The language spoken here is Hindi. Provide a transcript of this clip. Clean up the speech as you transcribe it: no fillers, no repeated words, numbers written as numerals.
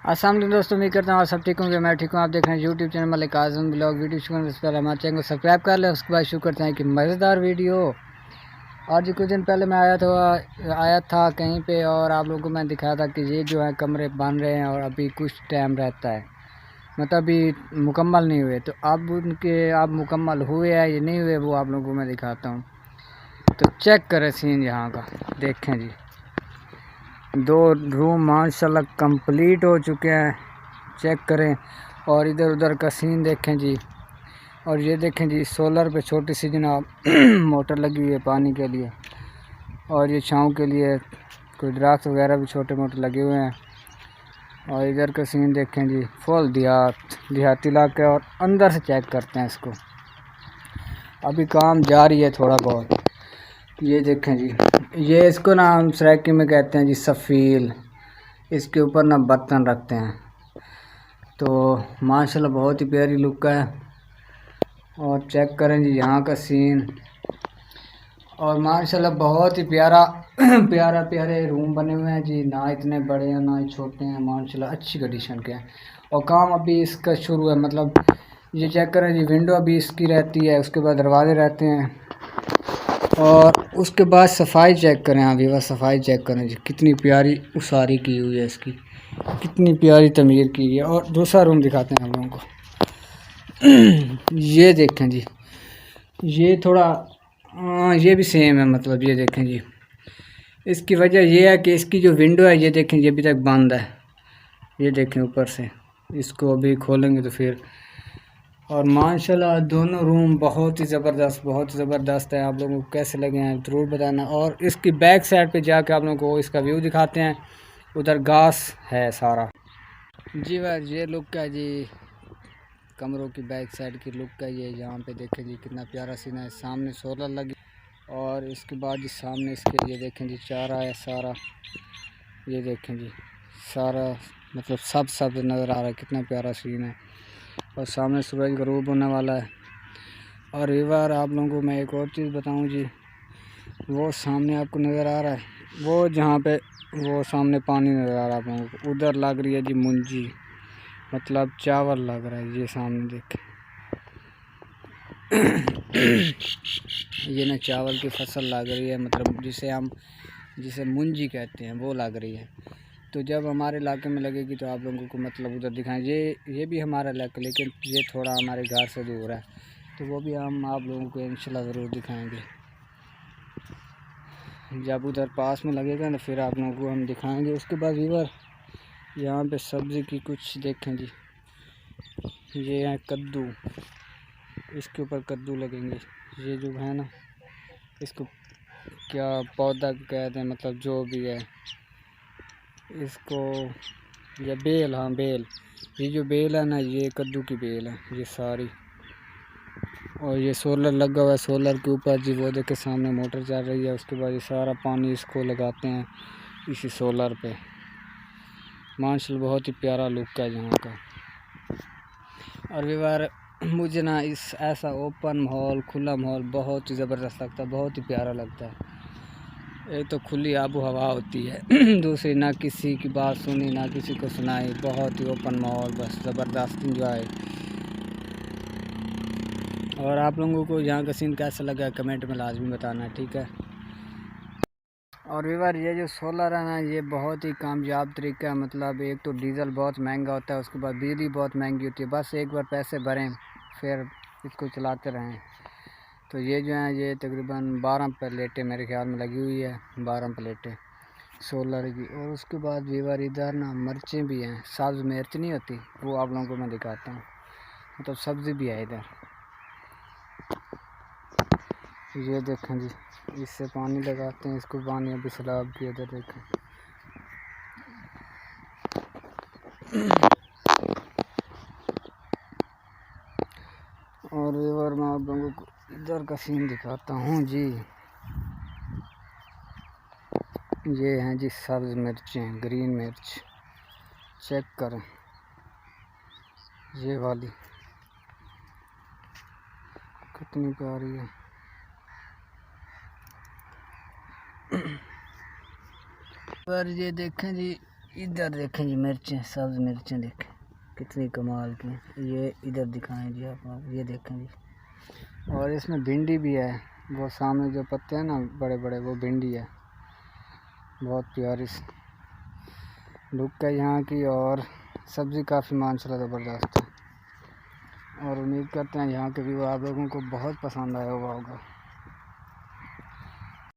अस्सलाम वालेकुम दोस्तों, उम्मीद करता हूँ आप सब ठीक होंगे। मैं ठीक हूँ। आप देख रहे हैं यूट्यूब चैनल मलिक आज़म ब्लॉग वीडियो। शुक्र है पहले हमारे चैनल को सब्सक्राइब कर लें, उसके बाद शुरू करते हैं कि मज़ेदार वीडियो। और जी कुछ दिन पहले मैं आया था कहीं पे, और आप लोगों को मैं दिखाया था कि ये जो है कमरे बन रहे हैं और अभी कुछ टाइम रहता है, मतलब अभी मुकम्मल नहीं हुए। तो अब आप मुकम्मल हुए हैं या नहीं हुए वो आप लोगों को मैं दिखाता हूँ। तो चेक करें सीन यहाँ का, देखें जी। 2 रूम माशाल्लाह कंप्लीट हो चुके हैं, चेक करें। और इधर उधर का सीन देखें जी। और ये देखें जी, सोलर पे छोटी सी जनाब मोटर लगी हुई है पानी के लिए, और ये छाँव के लिए कोई दरख्त वगैरह भी छोटे मोटे लगे हुए हैं। और इधर का सीन देखें जी, फुल देहाती इलाका है। और अंदर से चेक करते हैं इसको, अभी काम जारी है थोड़ा बहुत। ये देखें जी, ये इसको ना हम सराइकी में कहते हैं जी सफ़ील। इसके ऊपर ना बर्तन रखते हैं। तो माशाल्लाह बहुत ही प्यारी लुक है। और चेक करें जी यहाँ का सीन। और माशाल्लाह बहुत ही प्यारा प्यारे रूम बने हुए हैं जी, ना इतने बड़े हैं ना ही छोटे हैं, माशाल्लाह अच्छी कंडीशन के हैं। और काम अभी इसका शुरू है, मतलब ये चेक करें जी, विंडो अभी इसकी रहती है, उसके बाद दरवाजे रहते हैं। और उसके बाद सफाई चेक करें, अभी बस सफाई चेक करें जी, कितनी प्यारी उसारी की हुई है इसकी, कितनी प्यारी तमीर की है। और दूसरा रूम दिखाते हैं आप लोगों को। ये देखें जी, ये थोड़ा ये भी सेम है, मतलब ये देखें जी। इसकी वजह ये है कि इसकी जो विंडो है ये देखें, ये अभी तक बंद है। ये देखें ऊपर से, इसको अभी खोलेंगे तो फिर। और माशाल्लाह दोनों रूम बहुत ही ज़बरदस्त है। आप लोगों को कैसे लगे हैं ज़रूर बताना। और इसकी बैक साइड पे जाके आप लोगों को इसका व्यू दिखाते हैं। उधर घास है सारा जी। भाई ये लुक है जी, कमरों की बैक साइड की लुक है ये। यहाँ पे देखें जी कितना प्यारा सीन है, सामने सोलर लगी। और इसके बाद जी सामने इसके ये देखें जी चारा है सारा। ये देखें जी सारा, मतलब सब नज़र आ रहा है, कितना प्यारा सीन है। और सामने सूरज गरूब होने वाला है। और एक बार आप लोगों को मैं एक और चीज़ बताऊं जी, वो सामने आपको नज़र आ रहा है, वो जहाँ पे वो सामने पानी नज़र आ रहा है आप लोगों को, उधर लग रही है जी मुंजी, मतलब चावल लग रहा है। ये सामने देखें ये ना चावल की फसल लग रही है, मतलब जिसे मुंजी कहते हैं वो लग रही है। तो जब हमारे इलाके में लगेगी तो आप लोगों को मतलब उधर दिखाएं। ये भी हमारा इलाका, लेकिन ये थोड़ा हमारे घर से दूर है, तो वो भी हम आप लोगों को इंशाल्लाह ज़रूर दिखाएंगे। जब उधर पास में लगेगा ना फिर आप लोगों को हम दिखाएंगे। उसके बाद इधर यहाँ पे सब्ज़ी की कुछ देखें जी, ये है कद्दू, इसके ऊपर कद्दू लगेंगे। ये जो है ना, इसको क्या पौधा कहते हैं, मतलब जो भी है इसको, या बेल, हाँ बेल। ये जो बेल है ना, ये कद्दू की बेल है ये सारी। और ये सोलर लगा हुआ है, सोलर के ऊपर जी वो देखे सामने मोटर चल रही है। उसके बाद ये सारा पानी इसको लगाते हैं इसी सोलर पे। माशाल्लाह बहुत ही प्यारा लुक है यहाँ का। और भी बार मुझे ना इस ऐसा ओपन माहौल, खुला माहौल बहुत ही ज़बरदस्त लगता है, बहुत ही प्यारा लगता है। एक तो खुली आबो हवा होती है दूसरी ना किसी की बात सुनी ना किसी को सुनाई, बहुत ही ओपन माहौल, बस ज़बरदस्त इंजॉय। और आप लोगों को यहाँ का सीन कैसा लगा कमेंट में लाजमी बताना, ठीक है। और व्यूअर ये जो सोलर है ना, ये बहुत ही कामयाब तरीका है। मतलब एक तो डीज़ल बहुत महंगा होता है, उसके बाद बिजली बहुत महंगी होती है। बस एक बार पैसे भरें फिर इसको चलाते रहें। तो ये जो है ये तकरीबन 12 प्लेटें मेरे ख्याल में लगी हुई है, 12 प्लेटें सोलर की। और उसके बाद व्यूअर इधर ना मिर्चें भी हैं, सब्ज़ मिर्च नहीं होती, वो आप लोगों को मैं दिखाता हूँ। मतलब सब्ज़ी भी है इधर, ये देखें जी, इससे पानी लगाते हैं, इसको पानी अभी सैलाब की इधर देखें। और इधर मैं आप लोगों को इधर का सीन दिखाता हूँ जी। ये हैं जी सब्ज़ मिर्चें, ग्रीन मिर्च, चेक करें ये वाली कितनी प्यारी है। पर ये देखें जी, इधर देखें जी मिर्चें, सब्ज़ मिर्चें देखें कितनी कमाल की। ये इधर दिखाएं जी आप ये देखें जी। और इसमें भिंडी भी है, वो सामने जो पत्ते हैं ना बड़े बड़े, वो भिंडी है। बहुत प्यारी लुक है यहाँ की, और सब्ज़ी काफ़ी माशाल्लाह ज़बरदस्त है। और उम्मीद करते हैं यहाँ के व्यू आप लोगों को बहुत पसंद आया हुआ होगा।